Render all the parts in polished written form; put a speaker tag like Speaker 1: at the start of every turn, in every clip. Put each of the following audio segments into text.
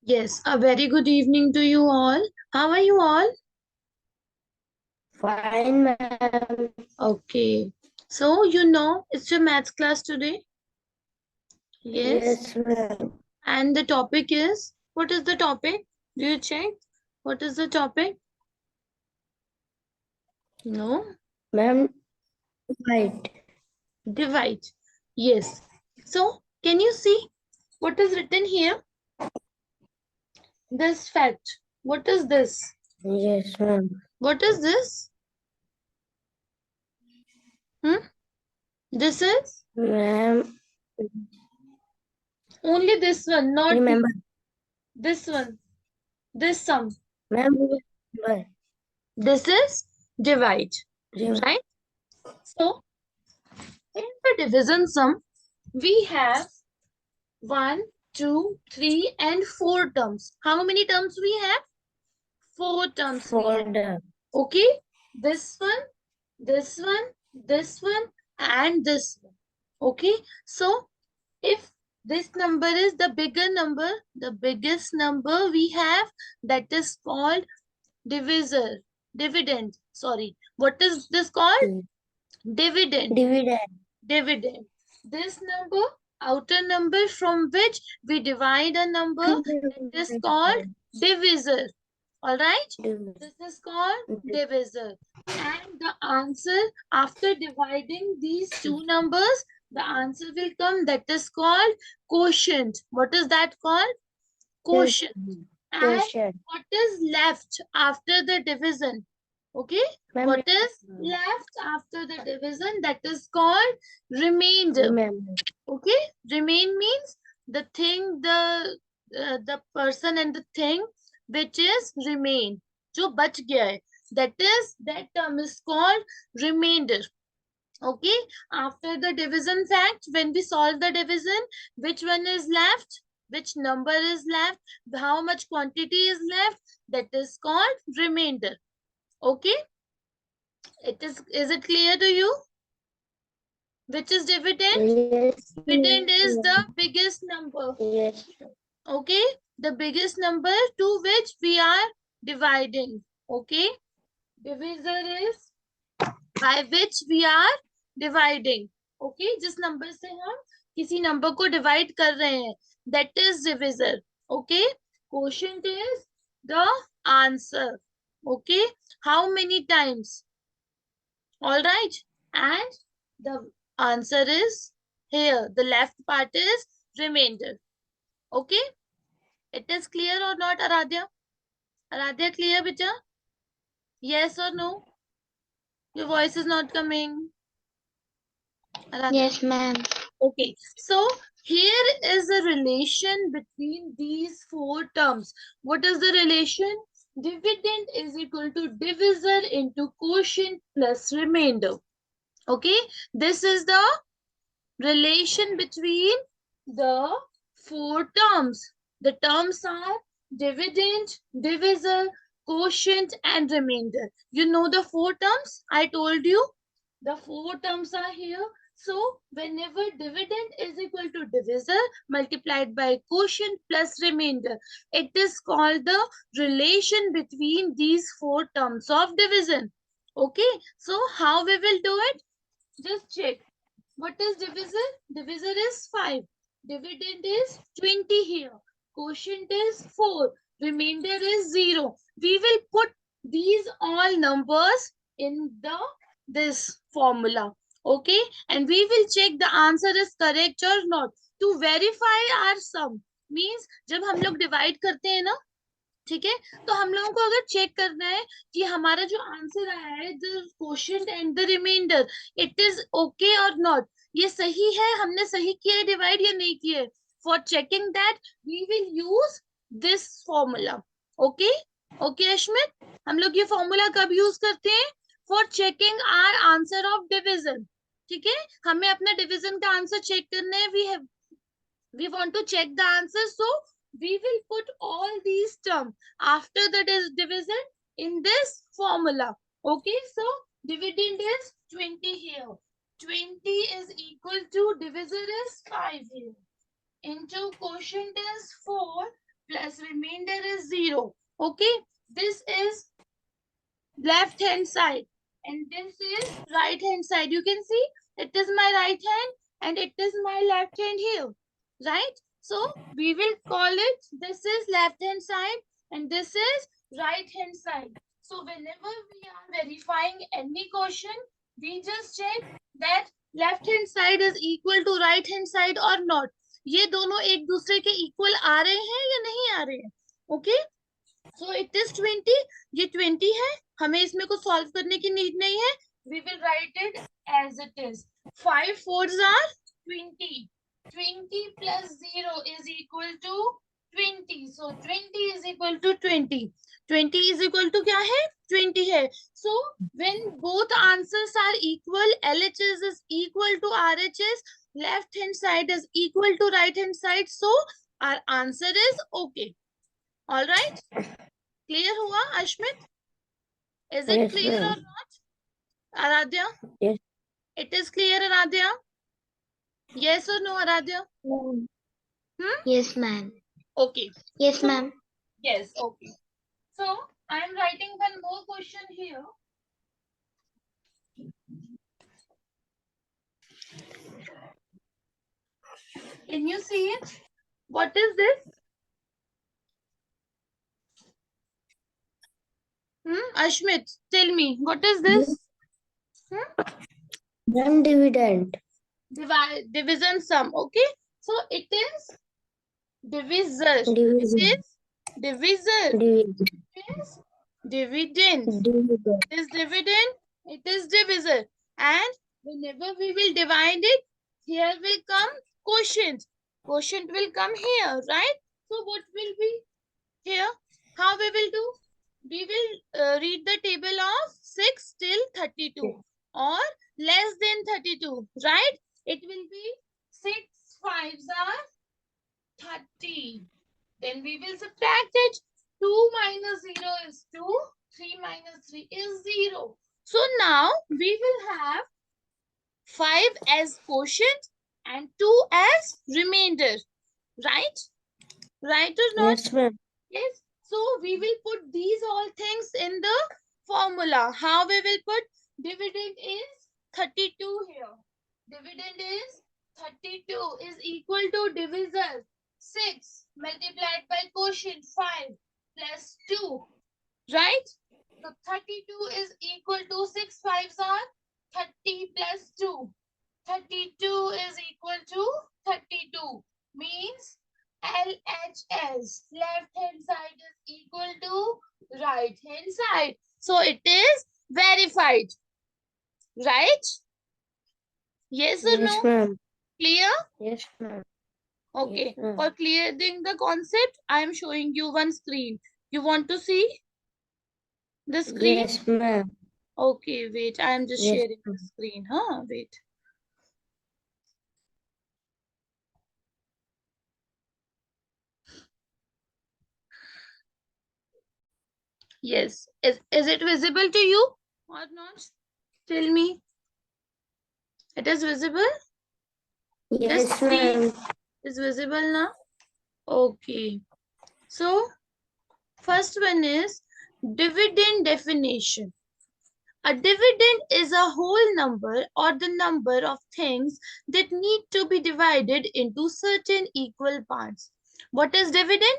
Speaker 1: Yes, a very good evening to you all. How are you all?
Speaker 2: Fine, ma'am.
Speaker 1: Okay. So, it's your maths class today? Yes.
Speaker 2: Yes, ma'am.
Speaker 1: And the topic is, what is the topic? Do you check? What is the topic? No?
Speaker 2: Ma'am, right.
Speaker 1: Divide. Yes. So, can you see what is written here? This fact. What is this?
Speaker 2: Yes, ma'am.
Speaker 1: What is this? Hmm? This is
Speaker 2: Ma'am,
Speaker 1: only this one, not
Speaker 2: remember.
Speaker 1: this one. This sum.
Speaker 2: Ma'am, remember.
Speaker 1: This is divide.
Speaker 2: Remember.
Speaker 1: Right? So, in the division sum, we have 1, 2, 3, and 4 terms. How many terms we have? 4 terms we have.
Speaker 2: Folder.
Speaker 1: Okay? This one, this one, this one, and this one. Okay? So, if this number is the bigger number, the biggest number we have, that is called divisor. Dividend. Sorry. What is this called? Dividend.
Speaker 2: Dividend.
Speaker 1: Dividend. This number, outer number from which we divide a number, that is called divisor. All right? This is called divisor. And the answer, after dividing these two numbers, the answer will come, that is called quotient. What is that called? Quotient. And
Speaker 2: Quotient.
Speaker 1: what is left after the division? Okay, what is left after the division? That is called remainder.
Speaker 2: Remember.
Speaker 1: Okay, remain means the thing, the person and the thing which is remain, जो बच गया है, that term is called remainder. Okay, after the division fact, when we solve the division, which one is left, which number is left, how much quantity is left, that is called remainder. Okay, is it clear to you? Which is dividend?
Speaker 2: Yes.
Speaker 1: Dividend is the biggest number.
Speaker 2: Yes.
Speaker 1: Okay, the biggest number to which we are dividing. Okay, divisor is by which we are dividing. Okay, जिस number से हम किसी number को divide कर रहे हैं, that is divisor. Okay, quotient is the answer. Okay, how many times? All right, and the answer is here. The left part is remainder. Okay, it is clear or not, Aradhya? Aradhya, clear, beta? Yes or no? Your voice is not coming. Aradhya?
Speaker 3: Yes, ma'am.
Speaker 1: Okay, so here is a relation between these 4 terms. What is the relation? Dividend is equal to divisor into quotient plus remainder. Okay, this is the relation between the 4 terms. The terms are dividend, divisor, quotient, and remainder. You know the 4 terms? I told you the 4 terms are here. So whenever dividend is equal to divisor multiplied by quotient plus remainder, it is called the relation between these 4 terms of division. Okay, so how we will do it? Just check. What is divisor? Divisor is 5. Dividend is 20 here. Quotient is 4. Remainder is 0. We will put these all numbers in this formula. Okay? And we will check the answer is correct or not. To verify our sum means जब हम लोग divide करते हैं ना, ठीक है, तो हम लोगों को अगर चेक करना है कि हमारा जो आंसर आया है the quotient and the remainder it is okay और नॉट, ये सही है, हमने सही किया है डिवाइड या नहीं किया है, for checking that we will use this formula. Okay okay Ashmit, हम लोग ये फॉर्मूला कब यूज करते हैं? For checking our answer of division. ठीक है, हमें अपना डिविजन का आंसर चेक करना है. We want to check the answer, so we will put all these terms after the division in this formula. Okay, so dividend is 20 here, 20 is equal to divisor is 5 here, into quotient is 4, plus remainder is 0. Okay, this is left hand side and this is right hand side. You can see it is my right hand and it is my left hand here, right? So we will call it, this is left hand side and this is right hand side. So whenever we are verifying any question, we just check that left hand side is equal to right hand side or not. ये दोनों एक दूसरे के equal आ रहे हैं या नहीं आ रहे हैं. Okay, so it is 20. ये 20 है, हमें इसमें कुछ सॉल्व करने की नीड नहीं है. We will write it as it is. 5 4s are 20. 20 plus 0 is equal to 20. So 20 is equal to 20. 20 is equal to क्या है? 20 है. So when both answers are equal, LHS is equal to RHS, left hand side is equal to right hand side. So our answer is okay. All right. Clear हुआ Ashmit? Is it
Speaker 2: Yes,
Speaker 1: clear or
Speaker 2: ma'am.
Speaker 1: not? Aradhya?
Speaker 2: Yes.
Speaker 1: It is clear, Aradhya? Yes or no, Aradhya?
Speaker 3: Ma'am.
Speaker 1: Hmm?
Speaker 3: Yes, ma'am.
Speaker 1: Okay.
Speaker 3: Yes,
Speaker 1: So,
Speaker 3: ma'am.
Speaker 1: yes, okay. So, I am writing one more question here. Can you see it? What is this? Ashmit, tell me, what is this?
Speaker 2: Ma'am, dividend.
Speaker 1: Division sum, okay? So, it is divisor.
Speaker 2: Division.
Speaker 1: It is divisor.
Speaker 2: Division.
Speaker 1: It is dividend.
Speaker 2: Dividend.
Speaker 1: It is dividend, it is divisor. And whenever we will divide it, here will come quotient. Quotient will come here, right? So what will be here? How we will do? We will read the table of 6 till 32 or less than 32, right? It will be 6 5s are 30. Then we will subtract it. 2 minus 0 is 2. 3 minus 3 is 0. So now we will have 5 as quotient and 2 as remainder. Right? Right or not?
Speaker 2: Yes, ma'am.
Speaker 1: Yes. So we will put these all things in the formula. How we will put? Dividend is 32 here. Dividend is 32 is equal to divisor 6 multiplied by quotient 5 plus 2. Right? So 32 is equal to 6 5s are 30 plus 2. 32 is equal to 32. Means LHS, left hand side is equal to right hand side. So it is verified. Right? Yes or
Speaker 2: Yes,
Speaker 1: no?
Speaker 2: ma'am.
Speaker 1: Clear?
Speaker 2: Yes, ma'am.
Speaker 1: Okay.
Speaker 2: Yes, ma'am.
Speaker 1: For clearing the concept, I am showing you one screen. You want to see the screen?
Speaker 2: Yes, ma'am.
Speaker 1: Okay, wait. I am just
Speaker 2: Yes,
Speaker 1: sharing the
Speaker 2: ma'am.
Speaker 1: screen. Huh? Wait. Yes. Is it visible to you or not? Tell me. It is visible? This
Speaker 2: Yes,
Speaker 1: screen
Speaker 2: ma'am.
Speaker 1: is visible now? Okay. So, first one is dividend definition. A dividend is a whole number or the number of things that need to be divided into certain equal parts. What is dividend?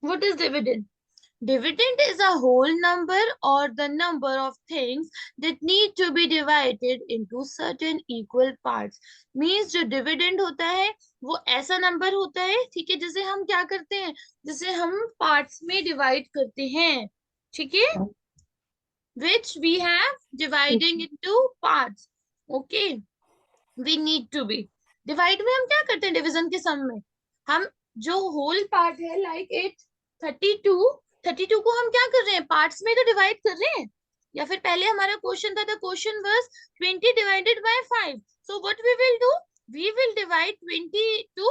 Speaker 1: What is dividend? Dividend is a whole number or the number of things that need to be divided into certain equal parts. Means जो dividend होता है वो ऐसा number होता है, ठीक है, जिसे हम क्या करते हैं, जिसे हम parts में divide करते हैं, ठीक है, which we have dividing into parts. Okay, we need to be. Divide में हम क्या करते हैं division के sum में? हम जो whole part है like it 32 32 को हम क्या कर रहे हैं, parts में तो divide कर रहे हैं, या फिर पहले हमारा क्वेश्चन था, the question was 20 divided by 5. So what we will do, we will divide 20 to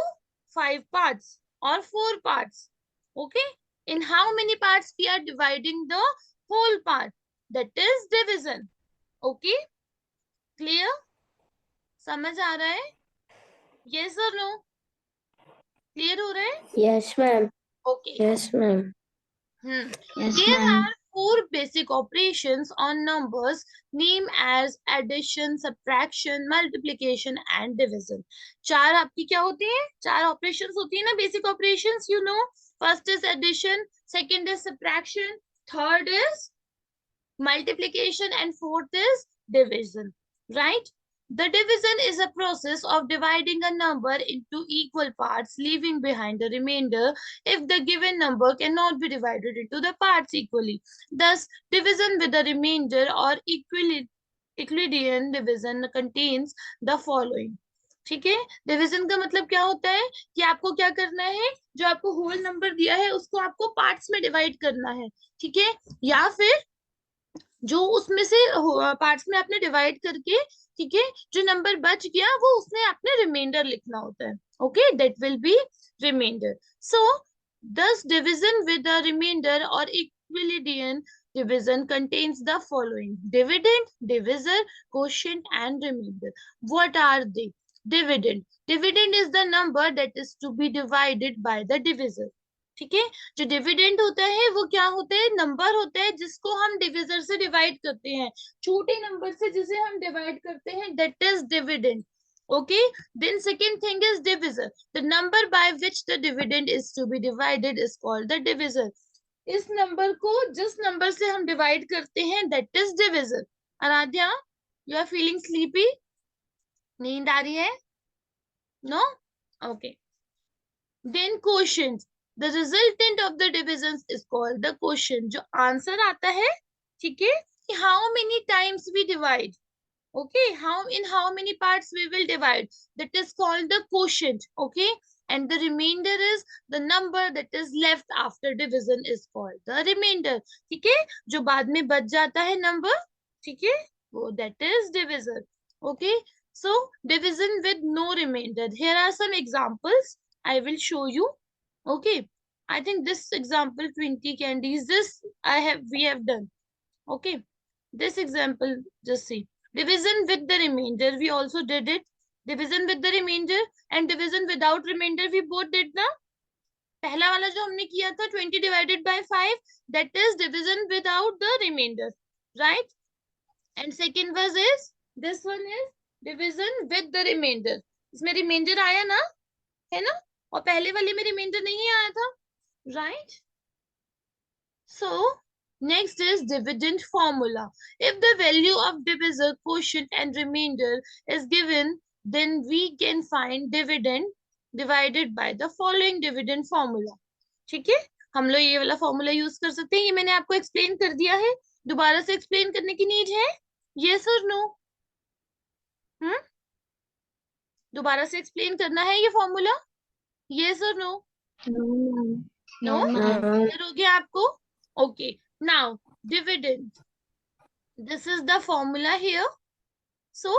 Speaker 1: 5 parts or 4 parts. Okay, in how many parts we are dividing the whole part, that is division. Okay, clear? समझ आ रहा है? Yes or no? Clear हो रहा है?
Speaker 2: Yes, ma'am.
Speaker 1: Okay.
Speaker 2: Yes, ma'am.
Speaker 1: Hmm.
Speaker 2: Yes,
Speaker 1: There
Speaker 2: ma'am.
Speaker 1: are four basic operations on numbers named as addition, subtraction, multiplication and division. चार आपकी क्या होती है? चार operations होती है ना, basic operations, you know. First is addition, second is subtraction, third is multiplication, and fourth is division, right? The division is a process of dividing a number into equal parts, leaving behind a remainder if the given number cannot be divided into the parts equally. Thus, division with a remainder or Euclidean division contains the following. ठीक है, division का मतलब क्या होता है कि आपको क्या करना है, जो आपको होल नंबर दिया है उसको आपको पार्ट्स में डिवाइड करना है, ठीक है, या फिर जो उसमें से पार्ट्स में आपने डिवाइड करके, ठीक है, जो नंबर बच गया वो उसमें आपने रिमाइंडर लिखना होता है, okay, that will be reminder. So दस डिवीजन विद द रिमाइंडर और इक्विलिडियन division contains the following: dividend, divisor, quotient and remainder. What are they? Dividend. Dividend is the number that is to be divided by the divisor. ठीक है, जो dividend होता है वो क्या होता है, नंबर होता है जिसको हम डिविजर से डिवाइड करते हैं, छोटे नंबर से जिसे हम डिवाइड करते हैं, that is dividend. Okay, then second thing is divisor. The number by which the dividend is to be divided is called the divisor. इस नंबर को जिस नंबर से हम डिवाइड करते हैं that is divisor. Aradhya, you are feeling sleepy? नींद आ रही है? No? Okay. Then quotient. The resultant of the divisions is called the quotient. जो आंसर आता है, ठीक है, कि how many times we divide. Okay, how in how many parts we will divide. That is called the quotient. Okay, and the remainder is the number that is left after division is called the remainder. ठीक है, जो बाद में बच जाता है number, ठीक है, वो that is divisor. Okay, so division with no remainder. Here are some examples. I will show you. Okay, I think this example 20 candies. This we have done. Okay, this example, just see. Division with the remainder, we also did it. Division with the remainder and division without remainder, we both did ना. पहला वाला जो हमने किया था 20 divided by 5, that is division without the remainder, right? And second was is, this one is division with the remainder. इसमें remainder आया ना, है ना, और पहले वाले में remainder नहीं आया था, right? So, next is dividend formula. If the value of divisor, quotient and remainder is given, then we can find dividend divided by the following dividend formula. ठीक है, हम लोग ये वाला फॉर्मूला यूज कर सकते हैं, ये मैंने आपको एक्सप्लेन कर दिया है, दोबारा से एक्सप्लेन करने की नीड है? यस और नो? हम्म, दोबारा से एक्सप्लेन करना है ये फॉर्मूला? यस और no?
Speaker 2: No, ma'am.
Speaker 1: No?
Speaker 2: No, ma'am.
Speaker 1: Clear हो गया आपको? Okay, now dividend. This is the formula here. So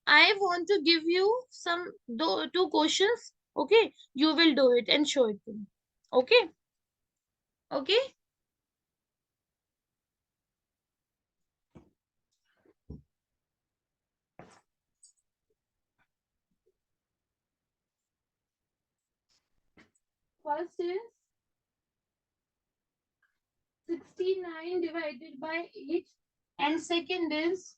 Speaker 1: I want to give you some two questions. Okay, you will do it and show it to me. Okay, okay. First is 69 divided by 8 and second is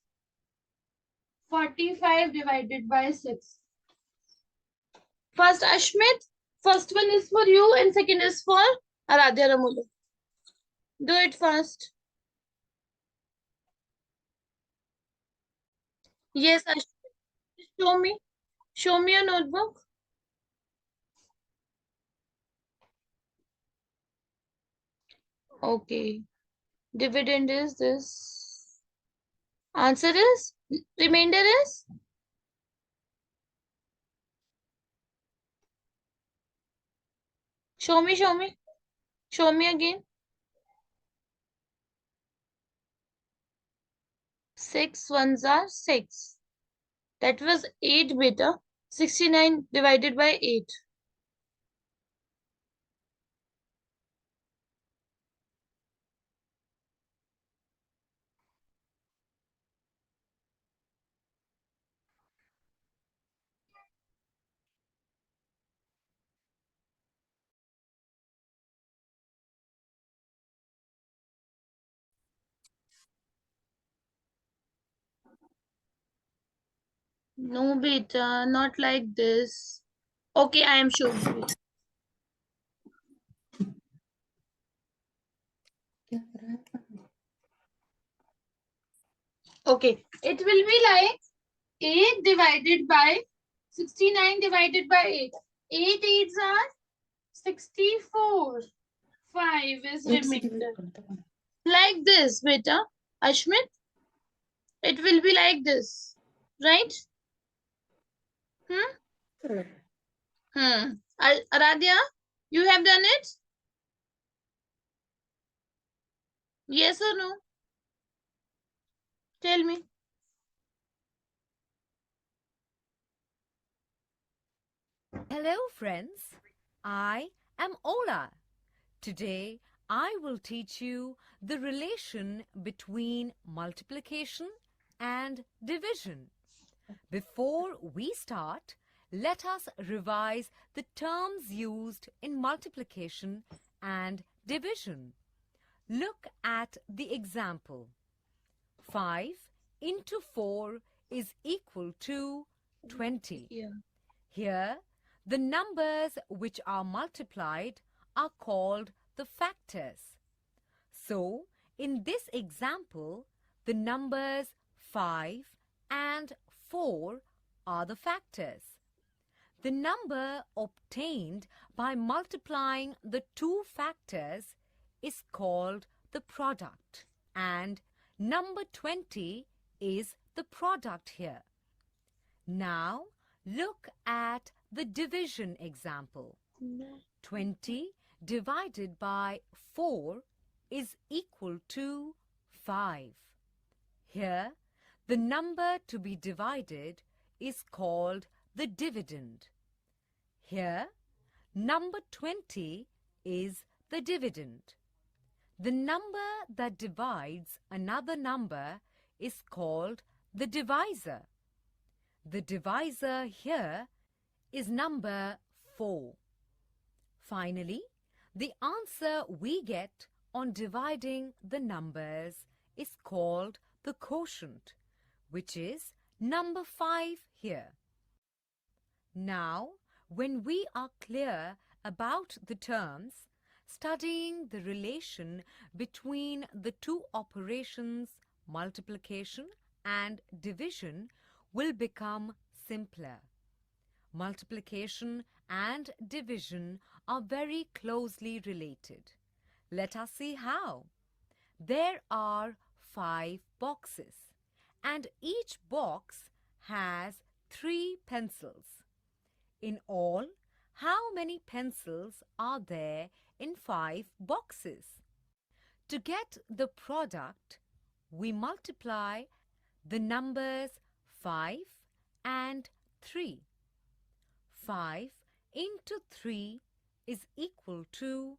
Speaker 1: 45 divided by 6. First Ashmit, first one is for you and second is for Aradhya Ramulu. Do it first. Yes, Ashmit, show me your notebook. Okay, dividend is this. Answer is, remainder is, show me again. 6 ones are 6. That was 8 beta. 69 divided by 8. No, beta, not like this. Okay, I am showing you. Okay, it will be like 8 divided by 69 divided by 8. 8 eights are 64. 5 is remainder. Like this, beta. Ashmit, it will be like this. Right? Hmm? Aradhya, you have done it? Yes or no? Tell me.
Speaker 3: Hello, friends. I am Ola. Today, I will teach you the relation between multiplication and division. Before we start, let us revise the terms used in multiplication and division. Look at the example. 5 into 4 is equal to 20.
Speaker 1: Yeah.
Speaker 3: Here, the numbers which are multiplied are called the factors. So, in this example, the numbers 5 and 4 are the factors. The number obtained by multiplying the two factors is called the product, and number 20 is the product here. Now, look at the division example. 20 divided by 4 is equal to 5. Here, the number to be divided is called the dividend. Here, number 20 is the dividend. The number that divides another number is called the divisor. The divisor here is number 4. Finally, the answer we get on dividing the numbers is called the quotient, which is number 5 here. Now, when we are clear about the terms, studying the relation between the two operations, multiplication and division, will become simpler. Multiplication and division are very closely related. Let us see how. There are 5 boxes, and each box has 3 pencils. In all, how many pencils are there in 5 boxes? To get the product, we multiply the numbers 5 and 3. 5 into 3 is equal to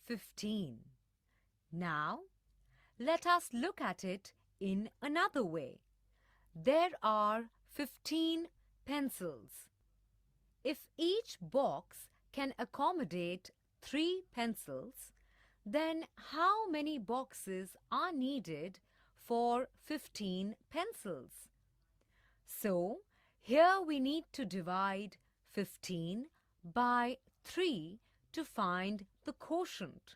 Speaker 3: 15. Now, let us look at it in another way. There are 15 pencils. If each box can accommodate 3 pencils, then how many boxes are needed for 15 pencils? So, here we need to divide 15 by 3 to find the quotient.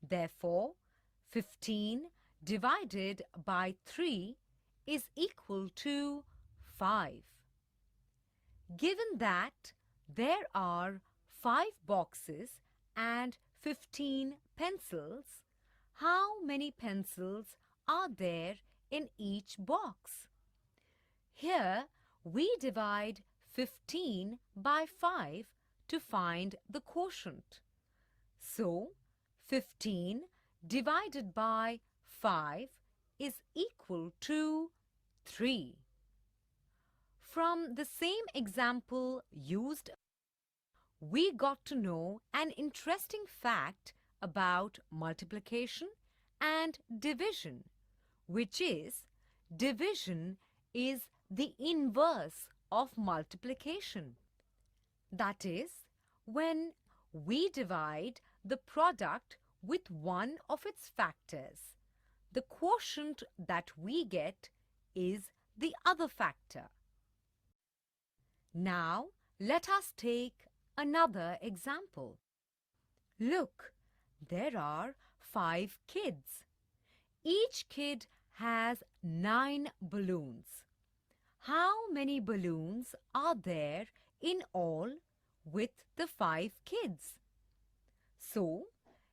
Speaker 3: Therefore, 15 divided by 3 is equal to 5. Given that there are 5 boxes and 15 pencils, how many pencils are there in each box? Here we divide 15 by 5 to find the quotient. So, 15 divided by 5 is equal to 3. From the same example used, we got to know an interesting fact about multiplication and division, which is division is the inverse of multiplication. That is, when we divide the product with one of its factors, the quotient that we get is the other factor. Now, let us take another example. Look, there are 5 kids. Each kid has 9 balloons. How many balloons are there in all with the 5 kids? So,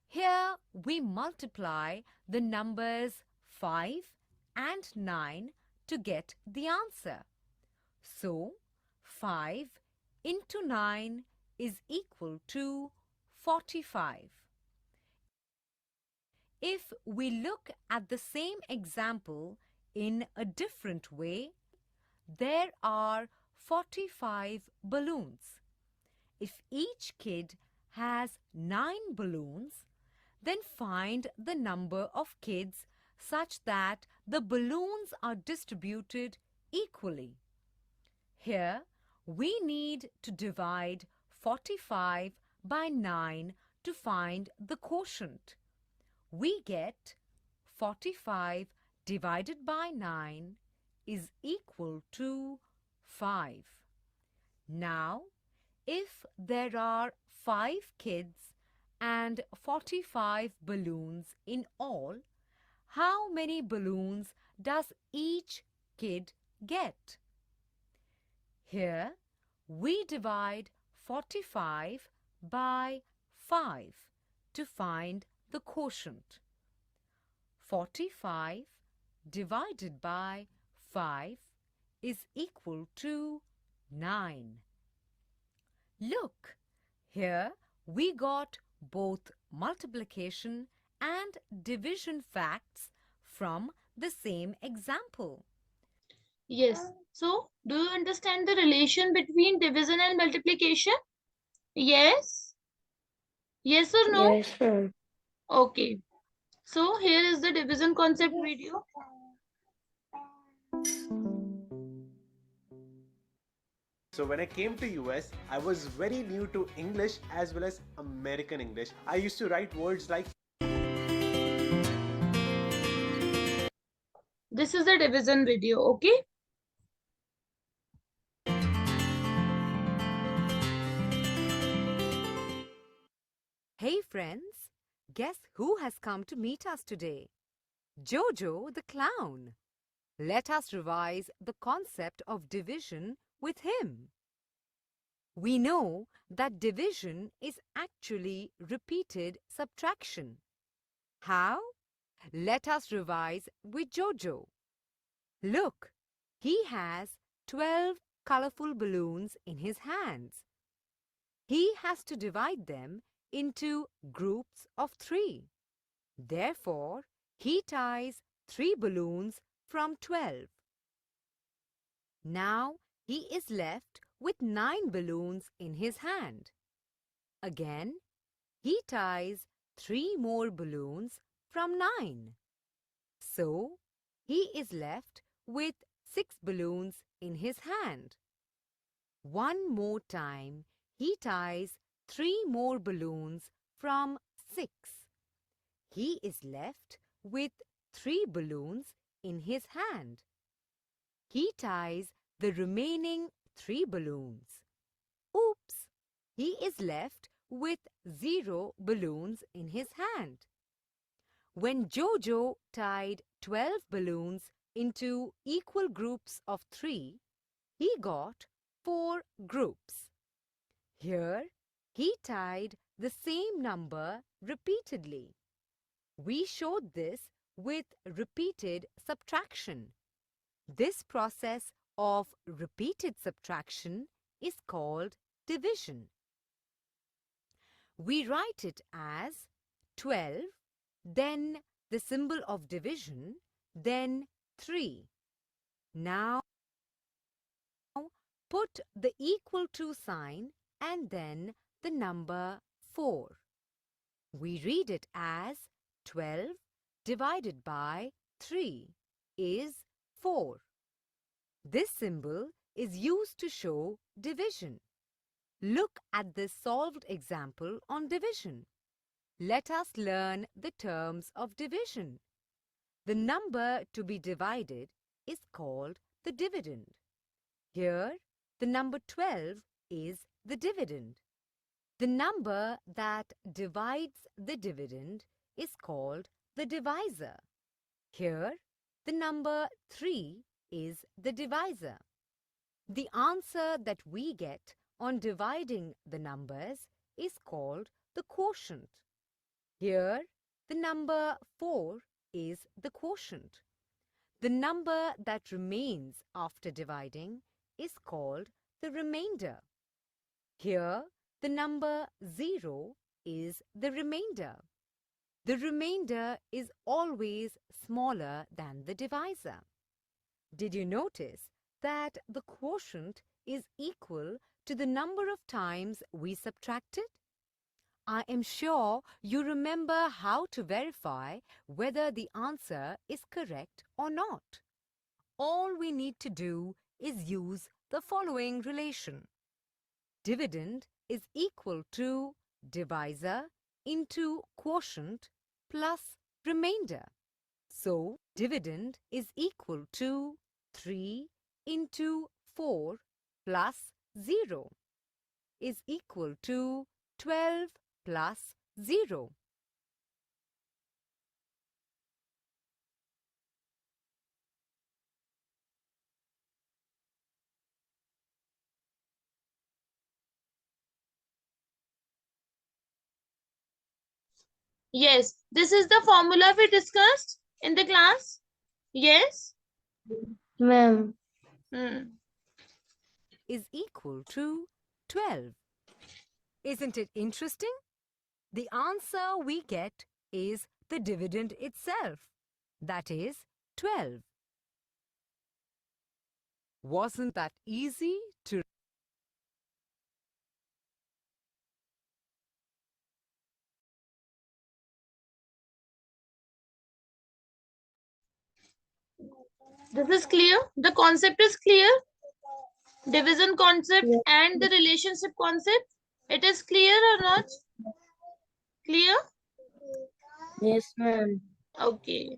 Speaker 3: here we multiply the numbers 5 and 9 to get the answer. So, 5 into 9 is equal to 45. If we look at the same example in a different way, there are 45 balloons. If each kid has 9 balloons, then find the number of kids such that the balloons are distributed equally. Here, we need to divide 45 by 9 to find the quotient. We get 45 divided by 9 is equal to 5. Now, if there are 5 kids and 45 balloons in all, how many balloons does each kid get? Here, we divide 45 by 5 to find the quotient. 45 divided by 5 is equal to 9. Look, here we got both multiplication and division facts from the same example.
Speaker 1: Yes. So, do you understand the relation between division and multiplication? Yes? Yes or no?
Speaker 2: Yes, ma'am.
Speaker 1: Okay. So, here is the division concept video.
Speaker 4: So when I came to US, I was very new to English as well as American English. I used to write words like
Speaker 1: This is the division video, okay?
Speaker 3: Hey friends, guess who has come to meet us today? Jojo the clown. Let us revise the concept of division with him. We know that division is actually repeated subtraction. How? Let us revise with Jojo. Look, he has 12 colorful balloons in his hands. He has to divide them into groups of 3. Therefore, he ties 3 balloons from 12. Now, he is left with 9 balloons in his hand. Again, he ties 3 more balloons from 9. So, he is left with 6 balloons in his hand. One more time, he ties 3 more balloons from 6. He is left with 3 balloons in his hand. He ties the remaining 3 balloons. Oops! He is left with 0 balloons in his hand. When Jojo tied 12 balloons into equal groups of 3, he got 4 groups. Here, he tied the same number repeatedly. We showed this with repeated subtraction. This process of repeated subtraction is called division. We write it as 12, then the symbol of division, then 3. Now, put the equal to sign and then the number 4. We read it as 12 divided by 3 is 4. This symbol is used to show division. Look at this solved example on division. Let us learn the terms of division. The number to be divided is called the dividend. Here, the number 12 is the dividend. The number that divides the dividend is called the divisor. Here, the number 3 is the divisor. The answer that we get on dividing the numbers is called the quotient. Here, the number 4 is the quotient. The number that remains after dividing is called the remainder. Here, the number 0 is the remainder. The remainder is always smaller than the divisor. Did you notice that the quotient is equal to the number of times we subtracted? I am sure you remember how to verify whether the answer is correct or not. All we need to do is use the following relation. Dividend is equal to divisor into quotient plus remainder. So, dividend is equal to 3 into 4 plus 0 is equal to 12 plus 0.
Speaker 1: Yes, this is the formula we discussed in the class. Yes?
Speaker 2: Ma'am.
Speaker 3: Is equal to 12. Isn't it interesting? The answer we get is the dividend itself. That is 12. Wasn't that easy to
Speaker 1: This is clear? The concept is clear? Division concept
Speaker 2: Yes.
Speaker 1: and the relationship concept? It is clear or not? Clear?
Speaker 2: Yes, ma'am.
Speaker 1: Okay.